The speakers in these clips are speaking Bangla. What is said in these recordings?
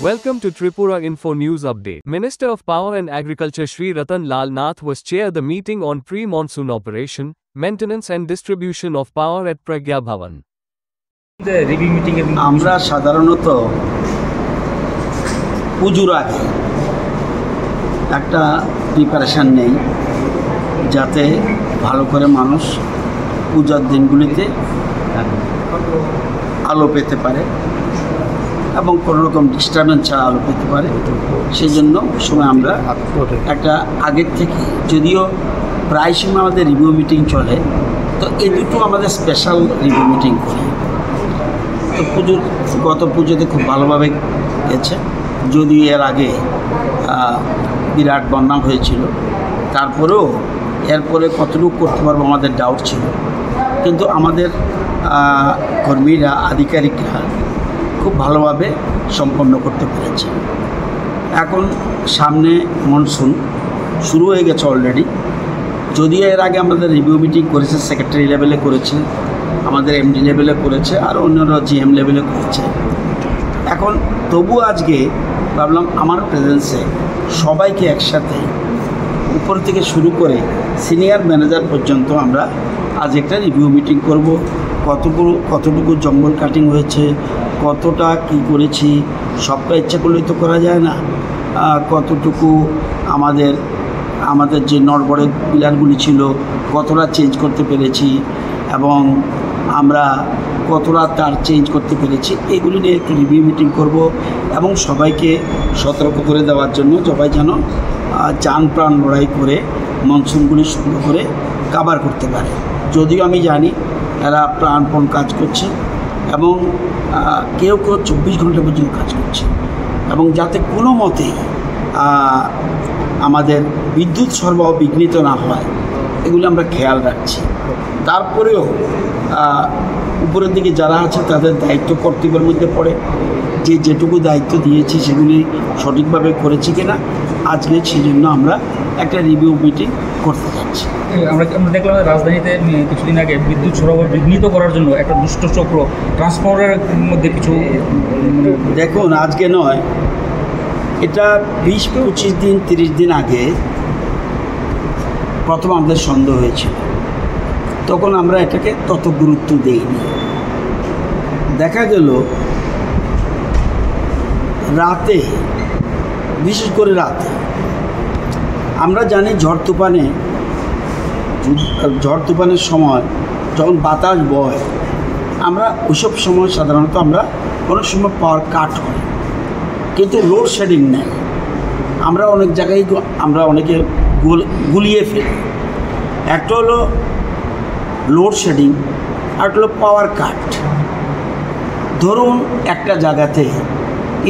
Welcome to Tripura Info News Update. Minister of Power and Agriculture Shri Ratan Lal Nath was chair the meeting on pre-monsoon operation, maintenance and distribution of power at Pragya Bhavan. আমরা সাধারণত পুজোর আগে একটা প্রিপারেশন নেই যাতে ভালো করে মানুষ পূজার দিনগুলিতে আলো পেতে পারে এবং কোনো রকম ডিস্টারবেন্স ছাড়া আলো পেতে পারে। সেই জন্য সময় আমরা একটা আগের থেকে, যদিও প্রায় সময় আমাদের রিভিউ মিটিং চলে, তো এই দুটো আমাদের স্পেশাল রিভিউ মিটিং করি। তো গত পুজোতে খুব ভালোভাবে গেছে, যদিও এর আগে বিরাট বন্যা হয়েছিল, তারপরেও এরপরে কতটুকু করতে পারবো আমাদের ডাউট ছিল, কিন্তু আমাদের কর্মীরা, আধিকারিকরা খুব ভালোভাবে সম্পন্ন করতে পেরেছে। এখন সামনে মনসুন শুরু হয়ে গেছে অলরেডি, যদিও এর আগে আমাদের রিভিউ মিটিং করেছে, সেক্রেটারি লেভেলে করেছে, আমাদের এমডি লেভেলে করেছে, আর অন্যান্য জিএম লেভেলে করেছে। এখন তবু আজকে ভাবলাম আমার প্রেজেন্সে সবাইকে একসাথে উপর থেকে শুরু করে সিনিয়র ম্যানেজার পর্যন্ত আমরা আজ একটা রিভিউ মিটিং করব। কতটুকু জঙ্গল কাটিং হয়েছে, কতটা কি করেছি, সবটা ইচ্ছা করলেই তো করা যায় না, কতটুকু আমাদের যে নড়বড়ে পিলারগুলি ছিল কতটা চেঞ্জ করতে পেরেছি এবং আমরা কতটা তার চেঞ্জ করতে পেরেছি, এগুলি নিয়ে একটু রিভিউ মিটিং করব এবং সবাইকে সতর্ক করে দেওয়ার জন্য সবাই যেন জান প্রাণ লড়াই করে মনসুনগুলি সুন্দর করে কাভার করতে পারে। যদিও আমি জানি এরা প্রাণপণ কাজ করছে এবং কেউ 24 ঘন্টা পর্যন্ত কাজ করছে, এবং যাতে কোনো মতেই আমাদের বিদ্যুৎ সরবরাহ বিঘ্নিত না হয় এগুলি আমরা খেয়াল রাখছি। তারপরেও উপরের দিকে যারা আছে তাদের দায়িত্ব কর্তব্যের মধ্যে পড়ে যে যেটুকু দায়িত্ব দিয়েছি সেগুলি সঠিকভাবে করেছি কিনা, আজকে সেই জন্য আমরা একটা রিভিউ মিটিং করতে যাচ্ছি। আমরা দেখলাম রাজধানীতে কিছুদিন আগে বিদ্যুৎ সরবরাহ বিঘ্নিত করার জন্য একটা দুষ্ট চক্র ট্রান্সফরমারের মধ্যে কিছু, দেখুন আজকে নয়, এটা 20-25 দিন 30 দিন আগে প্রথম আমাদের সন্দেহ হয়েছিল, তখন আমরা এটাকে তত গুরুত্ব দেইনি। দেখা গেল রাতে, বিশেষ করে রাতে, আমরা জানি ঝড় তুফানের সময় যখন বাতাস বয়, আমরা ওইসব সময় সাধারণত আমরা কোনো সময় পাওয়ার কাট হয়, কিন্তু লোডশেডিং নেই। আমরা অনেক জায়গায় অনেকে গুলিয়ে ফেলি। একটা হলো লোডশেডিং, আর একটা হলো পাওয়ার কাট। ধরুন একটা জায়গাতে,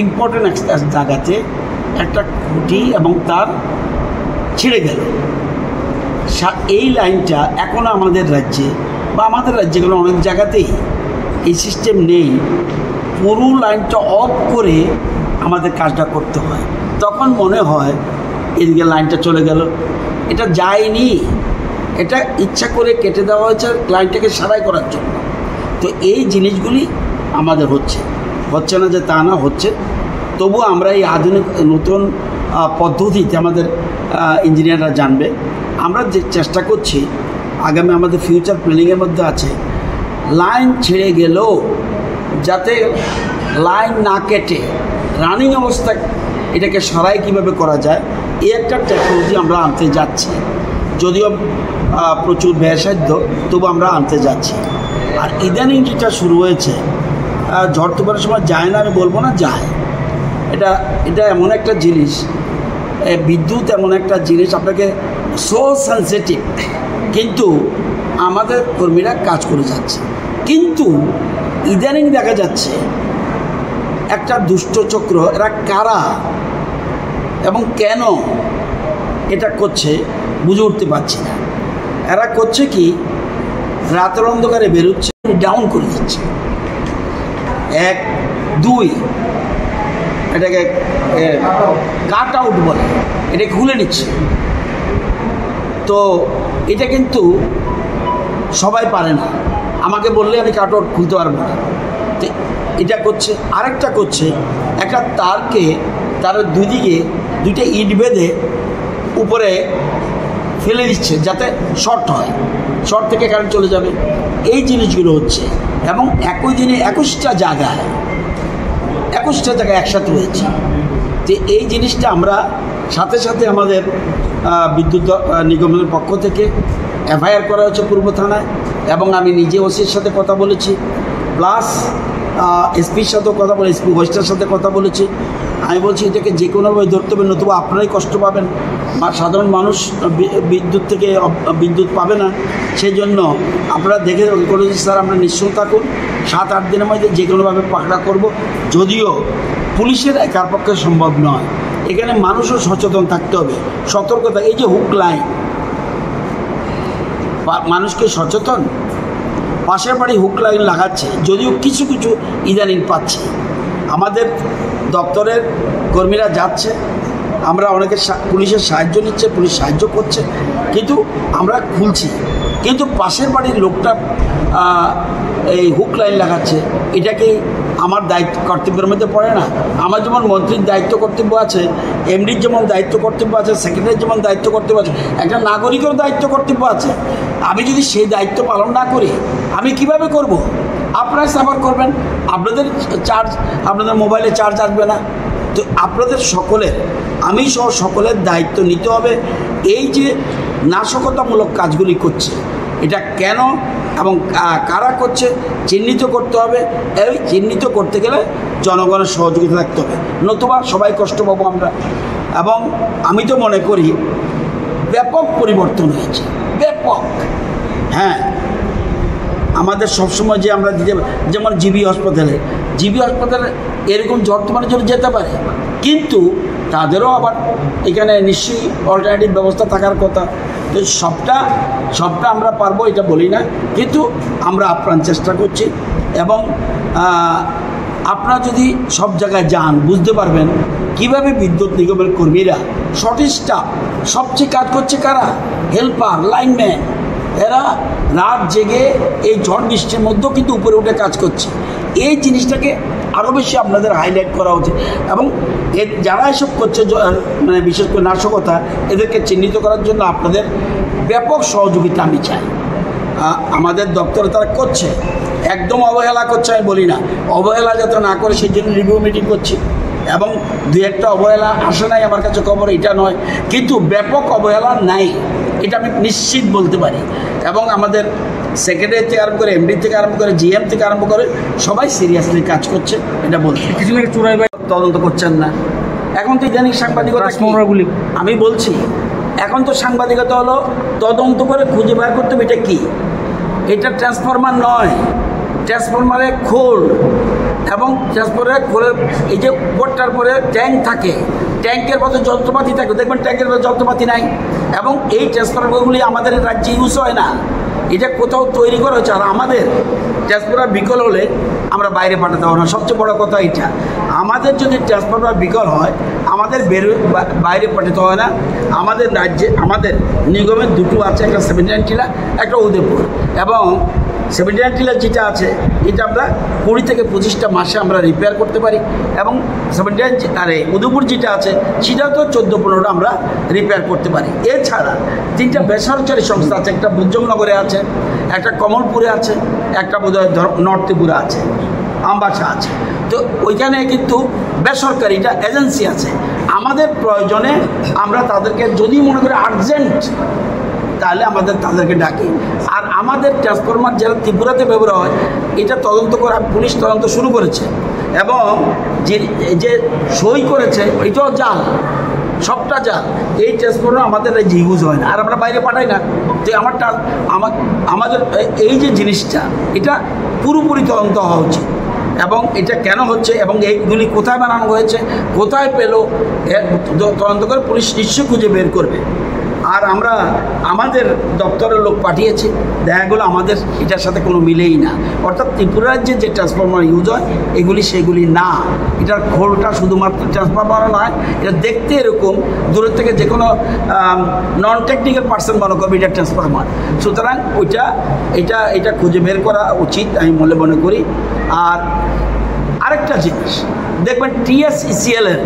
ইম্পর্টেন্ট একটা জায়গাতে একটা খুঁটি এবং তার ছিঁড়ে গেল, এই লাইনটা এখনও আমাদের রাজ্যে বা আমাদের রাজ্যেগুলো অনেক জায়গাতেই এই সিস্টেম নেই। পুরো লাইনটা অফ করে আমাদের কাজটা করতে হয়, তখন মনে হয় এদিকে লাইনটা চলে গেল, এটা যায়নি, এটা ইচ্ছা করে কেটে দেওয়া হয়েছে লাইনটাকে সারাই করার জন্য। তো এই জিনিসগুলি আমাদের হচ্ছে না যে তা না, হচ্ছে। তবু আমরা এই আধুনিক নতুন পদ্ধতিতে আমাদের ইঞ্জিনিয়াররা জানবে, আমরা যে চেষ্টা করছি, আগামী আমাদের ফিউচার প্ল্যানিংয়ের মধ্যে আছে লাইন ছেড়ে গেলেও যাতে লাইন না কেটে রানিং অবস্থায় এটাকে সারাই কীভাবে করা যায়, এই একটা টেকনোলজি আমরা আনতে যাচ্ছি। যদিও প্রচুর ব্যয়সাধ্য, তবু আমরা আনতে যাচ্ছি। আর ইদানিং যেটা শুরু হয়েছে, ঝড় তুফানের সময় যায় না আমি বলবো না, যায়। এটা এমন একটা জিনিস, বিদ্যুৎ এমন একটা জিনিস, আপনাকে সো সেন্সিটিভ, কিন্তু আমাদের কর্মীরা কাজ করে যাচ্ছে। কিন্তু ইদানিং দেখা যাচ্ছে একটা দুষ্ট চক্র, এরা কারা এবং কেন এটা করছে বুঝে উঠতে পারছি না। এরা করছে কি, রাতের অন্ধকারে বেরোচ্ছে, ডাউন করে দিচ্ছে। 1, 2 এটাকে কাট আউট বলে, এটা খুলে নিচ্ছে। তো এটা কিন্তু সবাই পারে না, আমাকে বললে আমি কাট আউট খুলতে পারবো না। তো এটা করছে। আরেকটা করছে, একটা তারকে তার দুদিকে দুইটা ইট বেঁধে উপরে ফেলে দিচ্ছে যাতে শর্ট হয়, শর্ট থেকে কারেন্ট চলে যাবে। এই জিনিসগুলো হচ্ছে এবং একই দিনে 21টা জায়গায় একসাথে হয়েছে। যে এই জিনিসটা আমরা সাথে সাথে আমাদের বিদ্যুৎ নিগমের পক্ষ থেকে এফআইআর করা হয়েছে পূর্ব থানায়, এবং আমি নিজে ওসির সাথে কথা বলেছি, প্লাস এসপির সাথেও কথা বলে, এসপি ওয়েস্টের সাথে কথা বলেছি। আমি বলছি এটাকে যে কোনোভাবে ধরতে হবে, নতুবা আপনারাই কষ্ট পাবেন, সাধারণ মানুষ বিদ্যুৎ পাবে না। সেই জন্য আপনারা দেখে বলেছি স্যার আমরা নিশ্চয় থাকুন, 7-8 দিনের মধ্যে যে কোনোভাবে পাকড়া করব। যদিও পুলিশের একার পক্ষে সম্ভব নয়, এখানে মানুষও সচেতন থাকতে হবে, সতর্কতা। এই যে হুক লাইন, মানুষকে সচেতন, পাশের বাড়ি হুক লাইন লাগাচ্ছে, যদিও কিছু কিছু ইদানিং পাচ্ছে। আমাদের দপ্তরের কর্মীরা যাচ্ছে, আমরা অনেকে পুলিশের সাহায্য নিচ্ছে, পুলিশ সাহায্য করছে, কিন্তু আমরা খুলছি। কিন্তু পাশের বাড়ির লোকটা এই হুক লাইন লাগাচ্ছে, এটাকে আমার দায়িত্ব কর্তব্যের মধ্যে পড়ে না। আমার যেমন মন্ত্রীর দায়িত্ব কর্তব্য আছে, এমডির যেমন দায়িত্ব কর্তব্য আছে, সেক্রেটারির যেমন দায়িত্ব কর্তব্য আছে, একটা নাগরিকেরও দায়িত্ব কর্তব্য আছে। আমি যদি সেই দায়িত্ব পালন না করি আমি কিভাবে করব? আপনারা সাফার করবেন, আপনাদের মোবাইলে চার্জ আসবে না। তো আপনাদের সকলের, আমি সহ সকলের দায়িত্ব নিতে হবে। এই যে নাশকতামূলক কাজগুলি করছে, এটা কেন এবং কারা করছে চিহ্নিত করতে হবে। এই চিহ্নিত করতে গেলে জনগণের সহযোগিতা থাকতে হবে, নতুবা সবাই কষ্ট পাবো আমরা। এবং আমি তো মনে করি ব্যাপক পরিবর্তন হয়েছে, ব্যাপক। হ্যাঁ, আমাদের সবসময় যে আমরা দিতে, যেমন জিবি হাসপাতালে এরকম বর্তমানের জন্য যেতে পারে, কিন্তু তাদেরও আবার এখানে নিশ্চয়ই অল্টারনেটিভ ব্যবস্থা থাকার কথা। তো সবটা আমরা পারবো এটা বলি না, কিন্তু আমরা আপ্রাণ চেষ্টা করছি। এবং আপনারা যদি সব জায়গায় যান বুঝতে পারবেন কিভাবে বিদ্যুৎ নিগমের কর্মীরা সঠিক স্টাফ, সবচেয়ে কাজ করছে কারা? হেল্পার, লাইনম্যান, এরা রাত জেগে এই ঝড় বৃষ্টির মধ্যেও কিন্তু উপরে উঠে কাজ করছে। এই জিনিসটাকে আরও বেশি আপনাদের হাইলাইট করা উচিত, এবং যারা এসব করছে মানে বিশেষ করে নাশকতা, এদেরকে চিহ্নিত করার জন্য আপনাদের ব্যাপক সহযোগিতা আমি চাই। আমাদের দপ্তরে তারা করছে, একদম অবহেলা করছে আমি বলি না, অবহেলা যাতে না করে সেই জন্য রিভিউ মিটিং করছি। এবং 2-1টা অবহেলা আসে নাই আমার কাছে খবর, এটা নয়, কিন্তু ব্যাপক অবহেলা নাই, এটা আমি নিশ্চিত বলতে পারি। এবং আমাদের সেক্রেটারি থেকে আরম্ভ করে, এমডি থেকে আরম্ভ করে, জিএম থেকে আরম্ভ করে সবাই সিরিয়াসলি কাজ করছে, এটা বলতে। কিছু চোরাই তদন্ত করছেন না। এখন তো ইদানিং সাংবাদিকতা, আমি বলছি এখন তো সাংবাদিকতা হলো তদন্ত করে খুঁজে বের করতে হবে এটা কি। এটা ট্রান্সফরমার নয়, ট্রান্সফরমারের খোল, এবং ট্রান্সফরমারের খোলের এই যে উপরটার পরে ট্যাঙ্ক থাকে, ট্যাঙ্কের মতো যন্ত্রপাতি থাকে, দেখবেন ট্যাঙ্কের মতো যন্ত্রপাতি নাই। এবং এই ট্রান্সফরমারগুলি আমাদের রাজ্যে ইউজ হয় না, এটা কোথাও তৈরি করা হচ্ছে। আর আমাদের ট্রান্সফরমার বিকল হলে আমরা বাইরে পাঠাতে হবে না, সবচেয়ে বড় কথা এটা। আমাদের যদি ট্রান্সফরমার বিকল হয় আমাদের বাইরে পাঠাতে হয় না। আমাদের রাজ্যে, আমাদের নিগমের দুটো আছে, একটা 79 টিলা, একটা উদয়পুর। এবং 79 টিলা যেটা আছে এটা আমরা 20 থেকে 25টা মাসে আমরা রিপেয়ার করতে পারি, এবং 79 উদয়পুর যেটা আছে সেটাও তো 14-15টা আমরা রিপেয়ার করতে পারি। এছাড়া 3টা বেসরকারি সংস্থা আছে, একটা বুজ্জমনগরে আছে, একটা কমলপুরে আছে, একটা বোধহয় নর্থ ত্রিপুরা আছে, আমবাসা আছে। তো ওইখানে কিন্তু বেসরকারিটা এজেন্সি আছে। আমাদের প্রয়োজনে আমরা তাদেরকে যদি মনে করি আর্জেন্ট, তাহলে তাদেরকে ডাকি। আর আমাদের ট্রান্সফরমার যারা ত্রিপুরাতে ব্যবহার হয় এটা তদন্ত করা, পুলিশ তদন্ত শুরু করেছে, এবং যে সই করেছে এটাও জাল, সবটা জাল। এই ট্রান্সফরমার আমাদের যে ইউজ হয় না, আর আমরা বাইরে পাঠাই না। তো আমাদের এই যে জিনিসটা, এটা পুরোপুরি তদন্ত হওয়া উচিত। এবং এটা কেন হচ্ছে এবং এইগুলি কোথায় বানানো হয়েছে, কোথায় পেলো, তদন্ত করে পুলিশ নিশ্চয়ই খুঁজে বের করবে। আর আমরা আমাদের দপ্তরের লোক পাঠিয়েছি, দেখা গেলো আমাদের এটার সাথে কোনো মিলেই না। অর্থাৎ ত্রিপুরা রাজ্যে যে ট্রান্সফরমার ইউজ হয় এগুলি সেগুলি না। এটার খোলটা শুধুমাত্র ট্রান্সফরমার নয়, এটা দেখতে এরকম, দূরের থেকে যে কোনো নন টেকনিক্যাল পার্সন মনে করবে এটা ট্রান্সফরমার। সুতরাং এটা খুঁজে বের করা উচিত আমি মনে করি। আর আরেকটা জিনিস দেখবেন TSECL এর,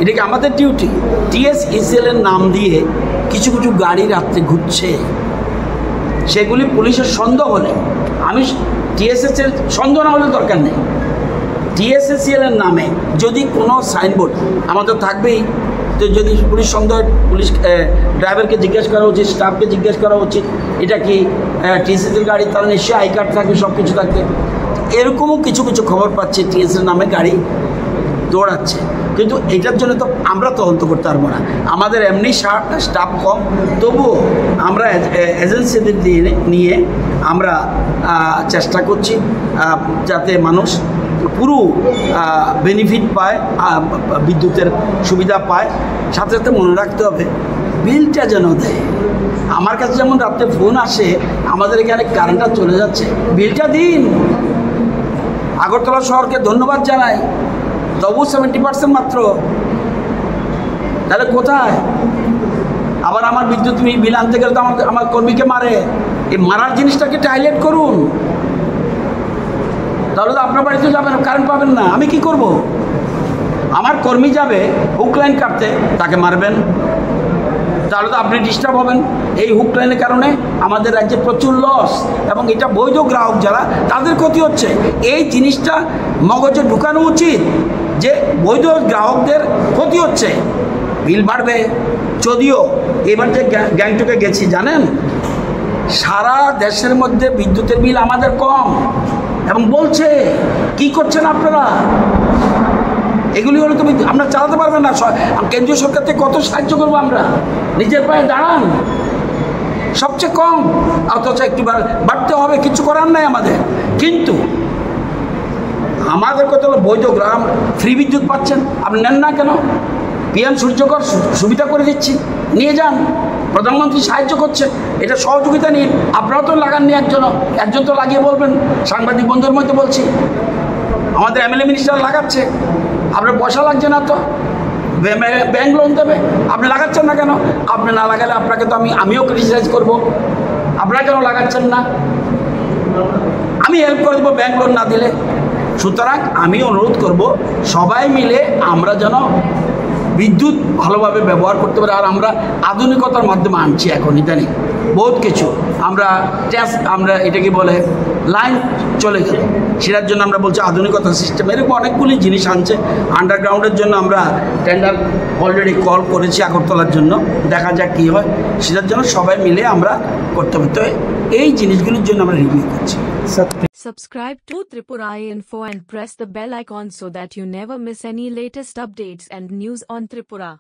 এটা কি আমাদের ডিউটি, TSECL এর নাম দিয়ে কিছু কিছু গাড়ি রাত্রে ঘুরছে, সেগুলি পুলিশের সন্দেহ হলে, আমি TSECL সন্দেহ না হলে দরকার নেই, TSECL এর নামে যদি কোনো সাইনবোর্ড আমাদের থাকবেই, তো যদি পুলিশ সন্দেহ, পুলিশ ড্রাইভারকে জিজ্ঞেস করা উচিত, স্টাফকে জিজ্ঞেস করা উচিত এটা কি TSECL গাড়ি, তার নিশ্চয়ই আই কার্ড থাকবে, সব কিছু থাকবে। এরকমও কিছু কিছু খবর পাচ্ছি TSECL নামে গাড়ি দৌড়াচ্ছে, কিন্তু এটার জন্য তো আমরা তদন্ত করতে পারবো না, আমাদের এমনি স্টাফ কম, তবুও আমরা এজেন্সিদের নিয়ে আমরা চেষ্টা করছি যাতে মানুষ পুরো বেনিফিট পায়, বিদ্যুতের সুবিধা পায়। সাথে সাথে মনে রাখতে হবে বিলটা যেন দেয়। আমার কাছে যেমন রাত্রে ফোন আসে আমাদের এখানে কারেন্টটা চলে যাচ্ছে, বিলটা দিন। আগরতলা শহরকে ধন্যবাদ জানাই, তবু 70% মাত্র, তাহলে কোথায়? আবার আমার বিদ্যুৎ বিল আনতে গেলে তো আমার কর্মীকে মারে, এই মারার জিনিসটাকে হাইলাইট করুন, তাহলে তো আপনার বাড়িতে যাবেন, কারেন্ট পাবেন না, আমি কি করব? আমার কর্মী যাবে হুক লাইন কাটতে, তাকে মারবেন, তাহলে তো আপনি ডিস্টার্ব হবেন। এই হুক লাইনের কারণে আমাদের রাজ্যে প্রচুর লস, এবং এটা বৈধ গ্রাহক যারা তাদের ক্ষতি হচ্ছে। এই জিনিসটা মগজে ঢুকানো উচিত যে বৈধ গ্রাহকদের ক্ষতি হচ্ছে, বিল বাড়বে। যদিও এবার যে গ্যাংটকে গেছি জানেন, সারা দেশের মধ্যে বিদ্যুতের বিল আমাদের কম, এবং বলছে কি করছেন আপনারা, এগুলি হলে তো আমরা চালাতে পারবেন না, কেন্দ্রীয় সরকার থেকে কত সাহায্য করবো আমরা, নিজের পায়ে দাঁড়ান, সবচেয়ে কম, অথচ একটু বাড়তে হবে, কিছু করার নাই আমাদের। কিন্তু আমাদের কথা হলো বৈধ গ্রাম ফ্রি বিদ্যুৎ পাচ্ছেন, আপনি নেন না কেন? PM সূর্যকর সুবিধা করে দিচ্ছি, নিয়ে যান, প্রধানমন্ত্রী সাহায্য করছে, এটা সহযোগিতা নিন। আপনারাও তো লাগাননি, একজন তো লাগিয়ে বলবেন, সাংবাদিক বন্ধুর মধ্যে বলছি, আমাদের MLA মিনিস্টার লাগাচ্ছে, আপনার পয়সা লাগছে না তো, ব্যাংক লোন দেবে, আপনি লাগাচ্ছেন না কেন? আপনি না লাগালে আপনাকে তো আমিও ক্রিটিসাইজ করব, আপনারা কেন লাগাচ্ছেন না? আমি হেল্প করে দেবো ব্যাংক লোন না দিলে। সুতরাং আমি অনুরোধ করব সবাই মিলে আমরা যেন বিদ্যুৎ ভালোভাবে ব্যবহার করতে পারি। আর আমরা আধুনিকতার মাধ্যমে আনছি এখন ইদানিং বহুত কিছু, আমরা এটাকে বলে লাইন চলে গেল, সেটার জন্য আমরা বলছি আধুনিকতা সিস্টেম, এরকম অনেকগুলি জিনিস আনছে। আন্ডারগ্রাউন্ডের জন্য আমরা টেন্ডার অলরেডি কল করেছি আগরতলার জন্য, দেখা যাক কী হয়, সেটার জন্য সবাই মিলে আমরা করতে হবে। তো এই জিনিসগুলির জন্য আমরা রিভিউ করছি। Subscribe to Tripura Info and press the bell icon so that you never miss any latest updates and news on Tripura.